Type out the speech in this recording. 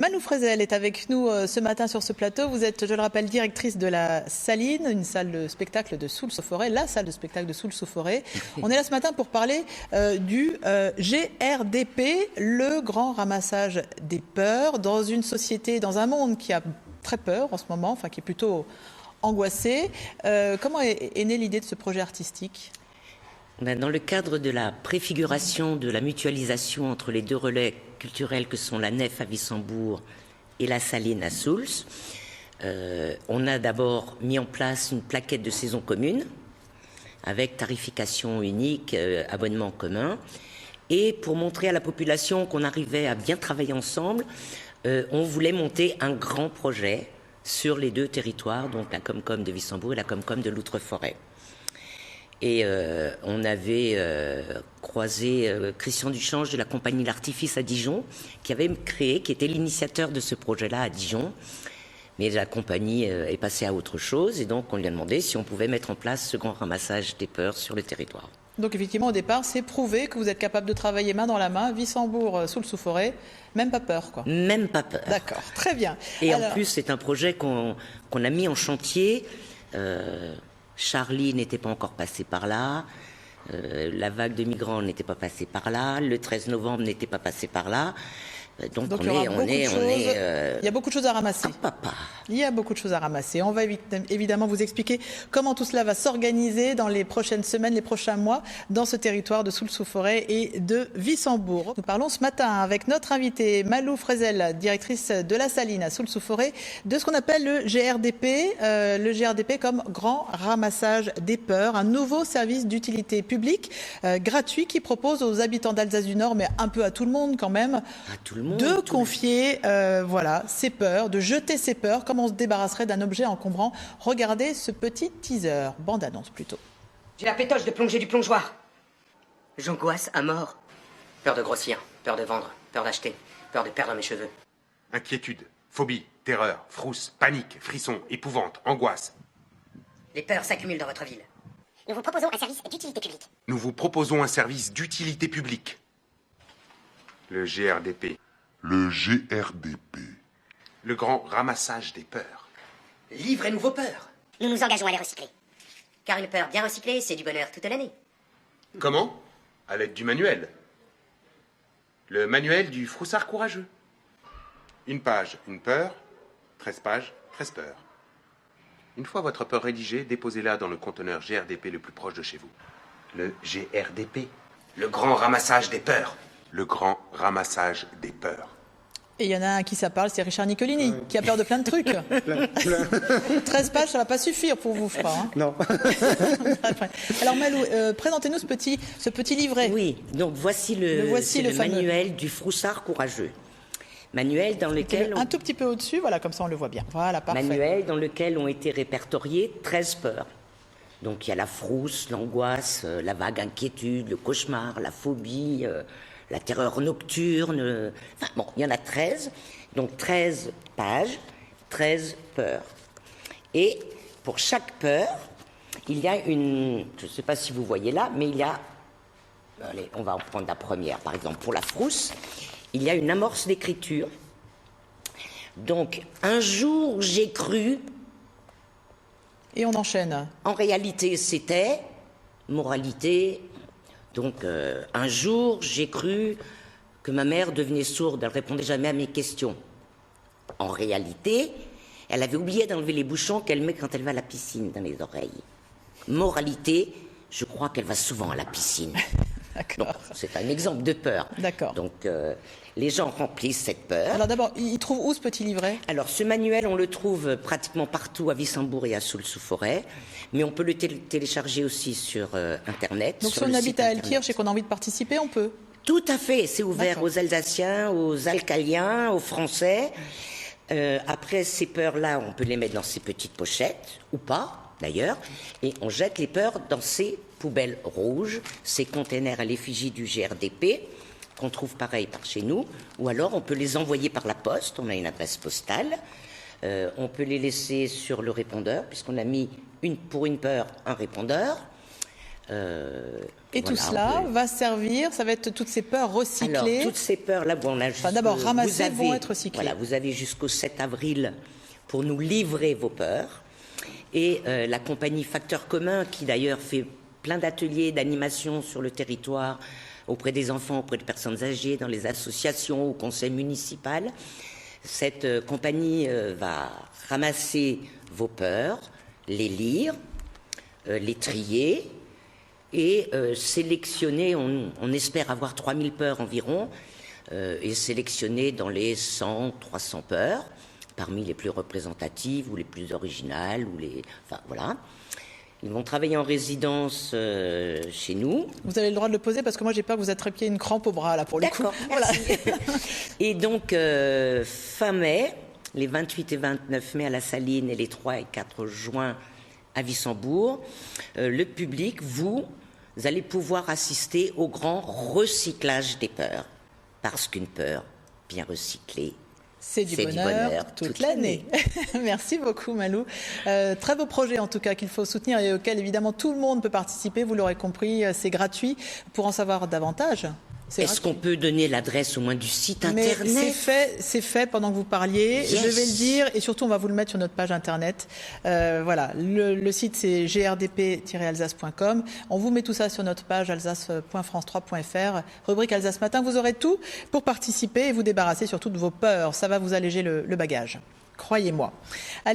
Malou Frezel est avec nous ce matin sur ce plateau. Vous êtes, je le rappelle, directrice de la Saline, une salle de spectacle de Soultz-au-Forêt, la salle de spectacle de Soultz-au-Forêt. On est là ce matin pour parler du GRDP, le grand ramassage des peurs, dans une société, dans un monde qui a très peur en ce moment, enfin qui est plutôt angoissé. Comment est née l'idée de ce projet artistique ? Dans le cadre de la préfiguration de la mutualisation entre les deux relais culturels que sont la Nef à Wissembourg et la Saline à Soultz, on a d'abord mis en place une plaquette de saison commune avec tarification unique, abonnement commun. Et pour montrer à la population qu'on arrivait à bien travailler ensemble, on voulait monter un grand projet sur les deux territoires, donc la Comcom de Wissembourg et la Comcom de l'Outre-Forêt. Et on avait croisé Christian Duchange de la compagnie L'Artifice à Dijon, qui était l'initiateur de ce projet-là à Dijon. Mais la compagnie est passée à autre chose, et donc on lui a demandé si on pouvait mettre en place ce grand ramassage des peurs sur le territoire. Donc effectivement, au départ, c'est prouvé que vous êtes capable de travailler main dans la main, Wissembourg, Soultz-au-Forêt, même pas peur, quoi. Même pas peur. D'accord, très bien. Et en plus, c'est un projet qu'on a mis en chantier. Charlie n'était pas encore passé par là, la vague de migrants n'était pas passée par là, le 13 novembre n'était pas passé par là. Donc il y a beaucoup de choses à ramasser. Papa. Il y a beaucoup de choses à ramasser. On va évidemment vous expliquer comment tout cela va s'organiser dans les prochaines semaines, les prochains mois, dans ce territoire de Soultz-au-Forêt et de Wissembourg. Nous parlons ce matin avec notre invitée Malou Frezel, directrice de la Saline à Soultz-au-Forêt, de ce qu'on appelle le GRDP comme grand ramassage des peurs, un nouveau service d'utilité publique gratuit qui propose aux habitants d'Alsace du Nord, mais un peu à tout le monde quand même, de confier ses peurs, de jeter ses peurs, comme on se débarrasserait d'un objet encombrant. Regardez ce petit teaser, bande-annonce plutôt. J'ai la pétoche de plonger du plongeoir. J'angoisse à mort. Peur de grossir, peur de vendre, peur d'acheter, peur de perdre mes cheveux. Inquiétude, phobie, terreur, frousse, panique, frisson, épouvante, angoisse. Les peurs s'accumulent dans votre ville. Nous vous proposons un service d'utilité publique. Nous vous proposons un service d'utilité publique. Le GRDP. Le GRDP. Le grand ramassage des peurs. Livrez-nous vos peurs. Nous nous engageons à les recycler. Car une peur bien recyclée, c'est du bonheur toute l'année. Comment ? À l'aide du manuel. Le manuel du froussard courageux. Une page, une peur. 13 pages, 13 peurs. Une fois votre peur rédigée, déposez-la dans le conteneur GRDP le plus proche de chez vous. Le GRDP. Le grand ramassage des peurs. Le grand ramassage des peurs. Et il y en a un qui ça parle, c'est Richard Nicolini, qui a peur de plein de trucs. 13 pages, ça va pas suffire pour vous, je crois. Hein. Non. Alors Malou, présentez-nous ce petit livret. Oui, donc voici le manuel du froussard courageux. Manuel dans lequel... Un tout petit peu au-dessus, voilà, comme ça on le voit bien. Voilà, parfait. Manuel dans lequel ont été répertoriées 13 peurs. Donc il y a la frousse, l'angoisse, la vague inquiétude, le cauchemar, la phobie... la terreur nocturne, enfin bon, il y en a 13, donc 13 pages, 13 peurs. Et pour chaque peur, il y a une, je ne sais pas si vous voyez là, mais il y a, allez, on va en prendre la première, par exemple, pour la frousse, il y a une amorce d'écriture. Donc, un jour, j'ai cru... Et on enchaîne. En réalité, c'était, moralité... Donc, un jour, j'ai cru que ma mère devenait sourde. Elle ne répondait jamais à mes questions. En réalité, elle avait oublié d'enlever les bouchons qu'elle met quand elle va à la piscine dans les oreilles. Moralité, je crois qu'elle va souvent à la piscine. D'accord. C'est un exemple de peur. D'accord. Donc, les gens remplissent cette peur. Alors d'abord, ils trouvent où ce petit livret ? Alors, ce manuel, on le trouve pratiquement partout à Wissembourg et à Soultz-au-Forêt, mais on peut le télécharger aussi sur Internet. Donc, si on habite à Elkirch et qu'on a envie de participer, on peut ? Tout à fait. C'est ouvert aux Alsaciens, aux Alcaliens, aux Français. Après, ces peurs-là, on peut les mettre dans ces petites pochettes, ou pas, d'ailleurs, et on jette les peurs dans ces poubelles rouges, ces containers à l'effigie du GRDP, qu'on trouve pareil par chez nous, ou alors on peut les envoyer par la poste, on a une adresse postale, on peut les laisser sur le répondeur, puisqu'on a mis pour une peur un répondeur, Et tout cela va servir, ça va être toutes ces peurs recyclées. Alors, toutes ces peurs, là, bon, on a juste, d'abord ramassées, vont être recyclées. Voilà, vous avez jusqu'au 7 avril pour nous livrer vos peurs. Et la compagnie Facteur Commun, qui d'ailleurs fait plein d'ateliers, d'animations sur le territoire, auprès des enfants, auprès de personnes âgées, dans les associations, au conseil municipal. Cette compagnie va ramasser vos peurs, les lire, les trier et sélectionner, on espère avoir 3000 peurs environ, et sélectionner dans les 100, 300 peurs, parmi les plus représentatives ou les plus originales, enfin voilà. Ils vont travailler en résidence chez nous. Vous avez le droit de le poser parce que moi j'ai peur que vous attrapiez une crampe au bras là pour le coup. D'accord, merci. Et donc fin mai, les 28 et 29 mai à la Saline et les 3 et 4 juin à Wissembourg, le public, vous allez pouvoir assister au grand recyclage des peurs. Parce qu'une peur bien recyclée, c'est du bonheur toute l'année. Merci beaucoup Malou. Très beau projet en tout cas qu'il faut soutenir et auquel évidemment tout le monde peut participer. Vous l'aurez compris, c'est gratuit. Pour en savoir davantage, est-ce qu'on peut donner l'adresse au moins du site internet? Mais c'est fait pendant que vous parliez. Yes. Je vais le dire et surtout on va vous le mettre sur notre page internet. Voilà, le site c'est grdp-alsace.com. On vous met tout ça sur notre page alsace.france3.fr. Rubrique Alsace Matin. Vous aurez tout pour participer et vous débarrasser surtout de vos peurs. Ça va vous alléger le bagage. Croyez-moi. Allez.